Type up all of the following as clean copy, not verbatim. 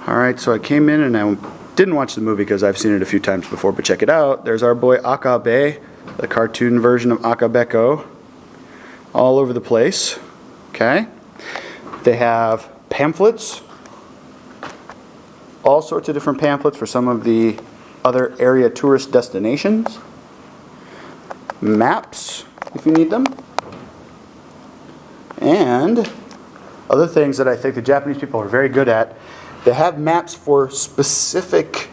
Alright, so I came in and I didn't watch the movie because I've seen it a few times before, but check it out. There's our boy Akabe, the cartoon version of Akabeko, all over the place. Okay? They have pamphlets, all sorts of different pamphlets for some of the other area tourist destinations. Maps, if you need them. And other things that I think the Japanese people are very good at. They have maps for specific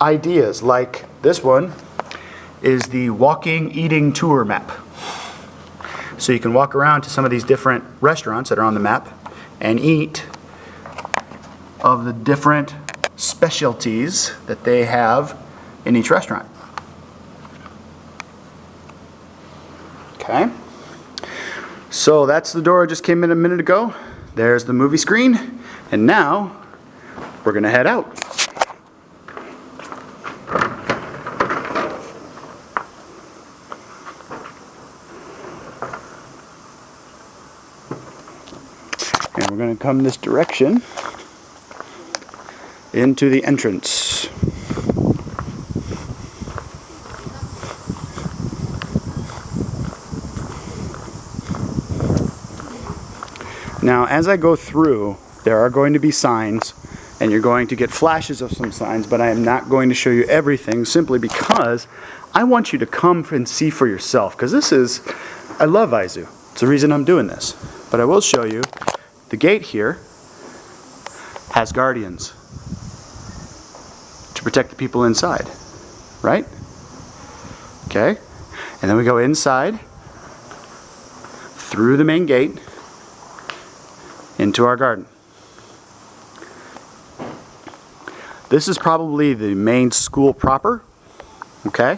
ideas, like this one is the walking, eating tour map. So you can walk around to some of these different restaurants that are on the map and eat of the different specialties that they have in each restaurant. Okay. So that's the door I just came in a minute ago. There's the movie screen. And now we're going to head out. And we're going to come this direction into the entrance. Now, as I go through, there are going to be signs, and you're going to get flashes of some signs, but I am not going to show you everything simply because I want you to come and see for yourself. Because I love Aizu. It's the reason I'm doing this. But I will show you, the gate here has guardians to protect the people inside, right? Okay, and then we go inside through the main gate into our garden. This is probably the main school proper. Okay,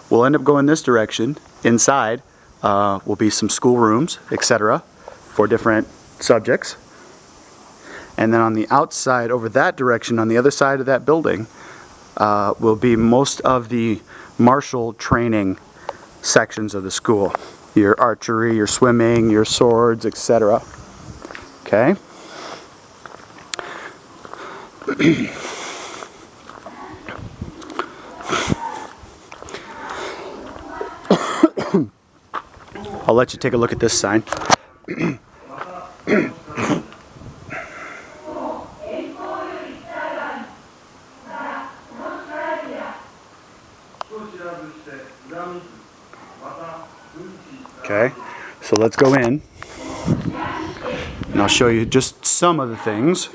we'll end up going this direction. Inside will be some school rooms, etc., for different subjects. And then on the outside, over that direction, on the other side of that building, will be most of the martial training sections of the school. Your archery, your swimming, your swords, etc. Okay. I'll let you take a look at this sign. Okay, so let's go in and I'll show you just some of the things.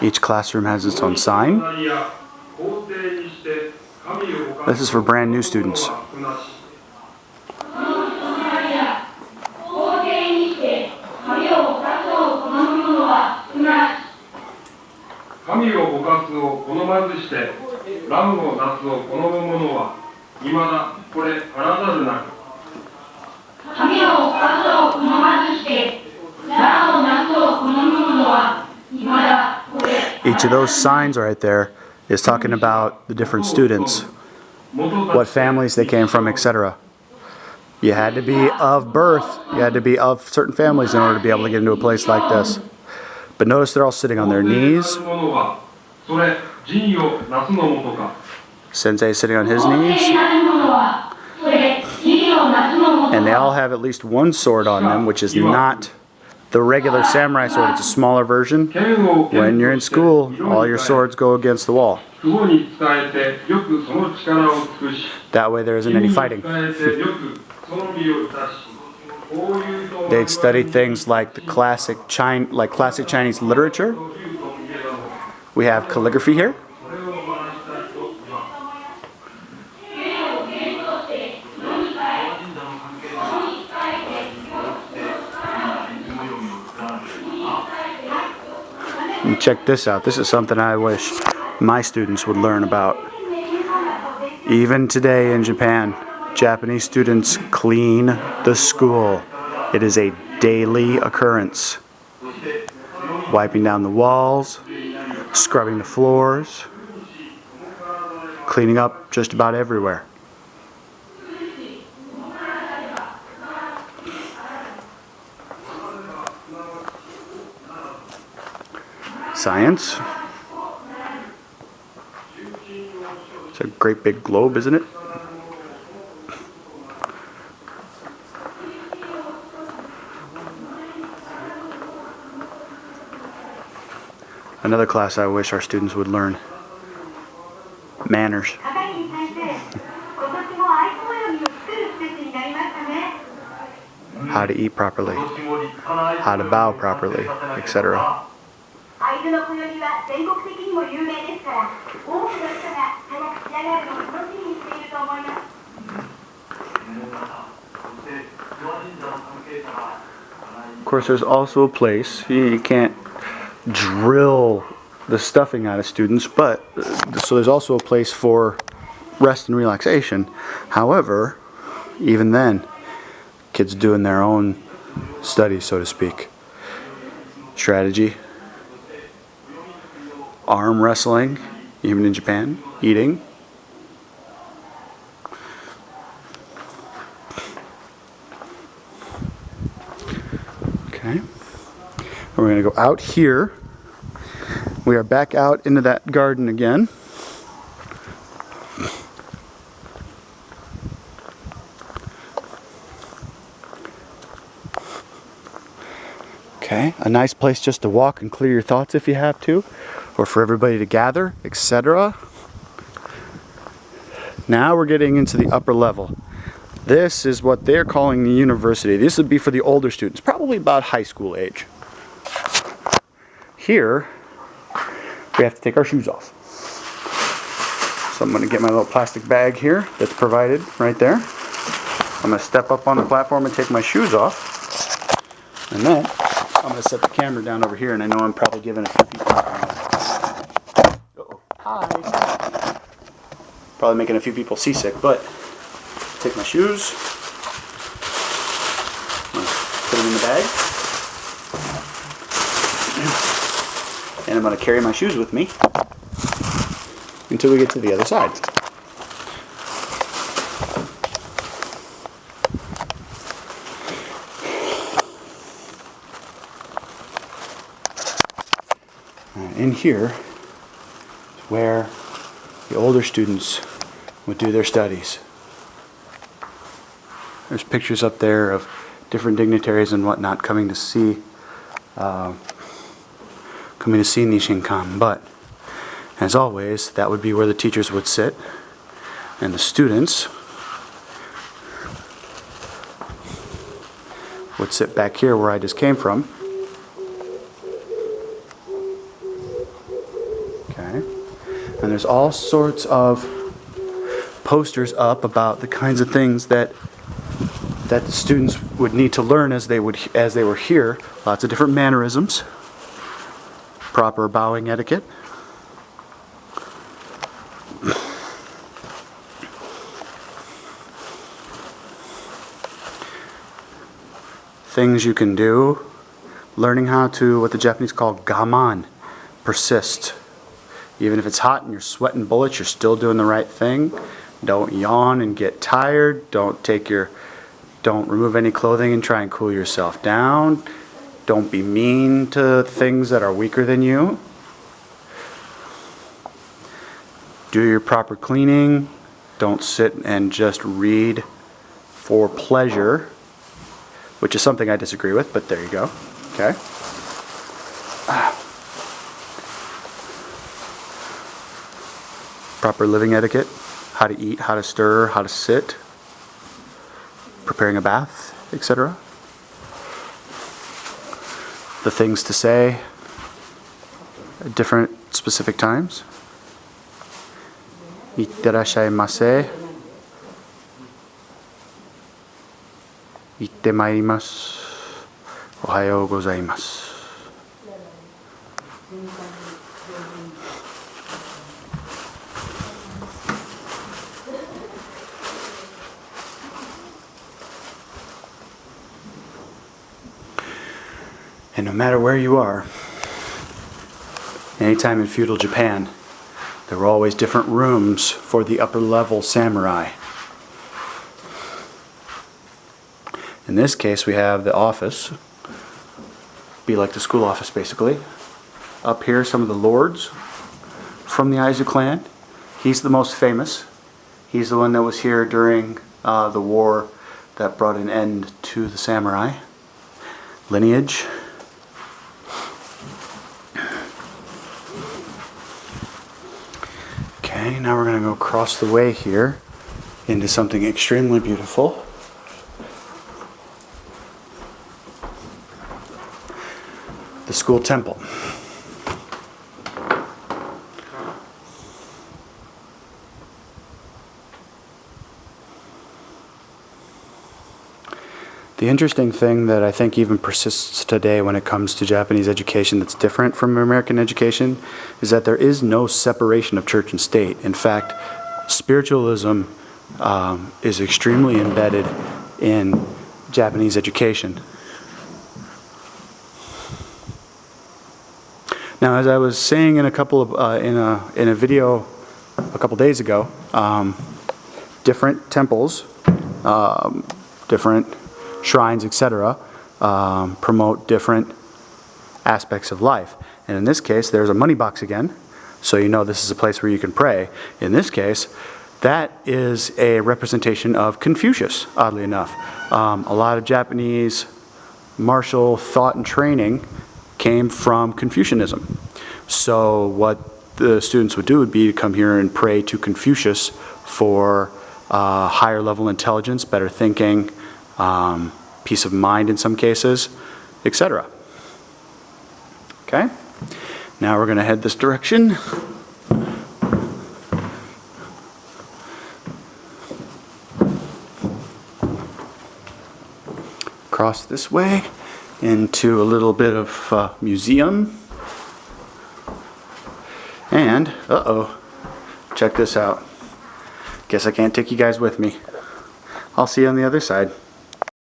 Each classroom has its own sign. This is for brand new students. Each of those signs right there is talking about the different students, what families they came from, etc. You had to be of birth, you had to be of certain families in order to be able to get into a place like this. But notice they're all sitting on their knees. Sensei is sitting on his knees. And they all have at least one sword on them, which is not the regular samurai sword. It's a smaller version. When you're in school, all your swords go against the wall. That way there isn't any fighting. They'd studied things like the classic Chinese literature. We have calligraphy here. And check this out. This is something I wish my students would learn about. Even today in Japan, Japanese students clean the school. It is a daily occurrence. Wiping down the walls, scrubbing the floors, cleaning up just about everywhere. Science. It's a great big globe, isn't it? Another class I wish our students would learn. Manners. How to eat properly, how to bow properly, etc. Of course, there's also a place, you can't drill the stuffing out of students, but so there's also a place for rest and relaxation. However, even then, kids doing their own studies, so to speak. Strategy, arm wrestling, even in Japan, eating. Okay, we're going to go out here. We are back out into that garden again. Okay, a nice place just to walk and clear your thoughts if you have to, or for everybody to gather, etc. Now we're getting into the upper level. This is what they're calling the university. This would be for the older students, probably about high school age. Here, we have to take our shoes off. So I'm going to get my little plastic bag here that's provided right there. I'm going to step up on the platform and take my shoes off. And then I'm going to set the camera down over here, and I know I'm probably giving a few people... Hi! Probably making a few people seasick, but take my shoes, put them in the bag, and I'm going to carry my shoes with me until we get to the other side. In here is where the older students would do their studies. There's pictures up there of different dignitaries and whatnot coming to see Nishinkan. But as always, that would be where the teachers would sit, and the students would sit back here where I just came from. Okay, and there's all sorts of posters up about the kinds of things that the students would need to learn as they were here. Lots of different mannerisms, proper bowing etiquette, things you can do, learning how to, what the Japanese call gaman, persist. Even if it's hot and you're sweating bullets, you're still doing the right thing. Don't yawn and get tired. Don't remove any clothing and try and cool yourself down. Don't be mean to things that are weaker than you. Do your proper cleaning. Don't sit and just read for pleasure, which is something I disagree with, but there you go. Okay. Proper living etiquette. How to eat, how to stir, how to sit. Preparing a bath, etc. The things to say at different specific times. Itterashaimase. Itte mairimasu. Ohayou gozaimasu. And no matter where you are, anytime in feudal Japan, there were always different rooms for the upper level samurai. In this case, we have the office, be like the school office basically. Up here, some of the lords from the Aizu clan. He's the most famous. He's the one that was here during the war that brought an end to the samurai lineage. Okay, now we're going to go across the way here into something extremely beautiful. The school temple. The interesting thing that I think even persists today when it comes to Japanese education that's different from American education is that there is no separation of church and state. In fact, spiritualism is extremely embedded in Japanese education. Now, as I was saying in a couple of in a video a couple days ago, different temples, different shrines, etc., promote different aspects of life. And in this case, there's a money box again, so you know this is a place where you can pray. In this case, that is a representation of Confucius, oddly enough. A lot of Japanese martial thought and training came from Confucianism. So what the students would do would be to come here and pray to Confucius for higher level intelligence, better thinking, peace of mind in some cases, etc. Okay? Now we're going to head this direction. Across this way into a little bit of museum. And, uh-oh, check this out. Guess I can't take you guys with me. I'll see you on the other side.